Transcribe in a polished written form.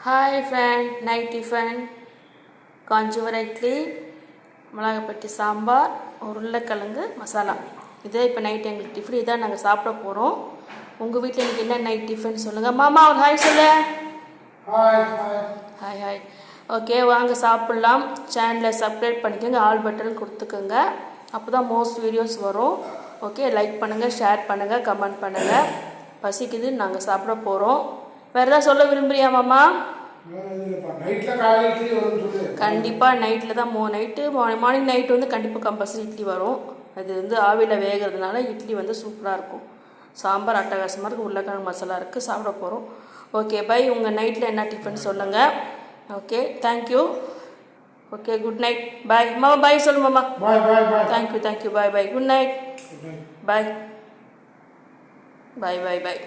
Hi friend, night tiffin Kanchipuram idli, மிளகாப்பட்டி சாம்பார், உருளைக்கிழங்கு மசாலா. இதே இப்போ நைட் எங்களுக்கு டிஃபன் இதான் நாங்கள் சாப்பிட போகிறோம். உங்கள் வீட்டில் எனக்கு என்ன நைட் டிஃபன் சொல்லுங்கள். மாமா ஒரு ஹாய் சொல்லு. Hi hi. ஓகே, வாங்க சாப்பிட்லாம். சேனலை சப்ஸ்கிரைப் பண்ணிக்கோங்க, ஆல் பட்டன் கொடுத்துக்கோங்க. அப்போ தான் மோஸ்ட் வீடியோஸ் வரும். ஓகே, லைக் பண்ணுங்கள், ஷேர் பண்ணுங்கள், கமெண்ட் பண்ணுங்கள். பசிக்குது, நாங்கள் சாப்பிட போகிறோம். வேறு ஏதாவது சொல்ல விரும்புறியா மாமா? கண்டிப்பாக நைட்டில் தான் மார்னிங் நைட்டு வந்து கண்டிப்பாக கம்பல்சரி இட்லி வரும். அது வந்து ஆவியில் வேகிறதுனால இட்லி வந்து சூப்பராக இருக்கும். சாம்பார் அட்டகாசமாக இருக்குது, உருளைக்கிழங்கு மசாலா இருக்குது, சாப்பிட போகிறோம். Okay bye. உங்கள் நைட்டில் என்ன டிஃபன் சொல்லுங்கள். Okay, thank you. Okay, good night. Bye மாமா. பாய் சொல்லு மாமா. Thank you. Bye bye. Good night. Bye bye பாய்.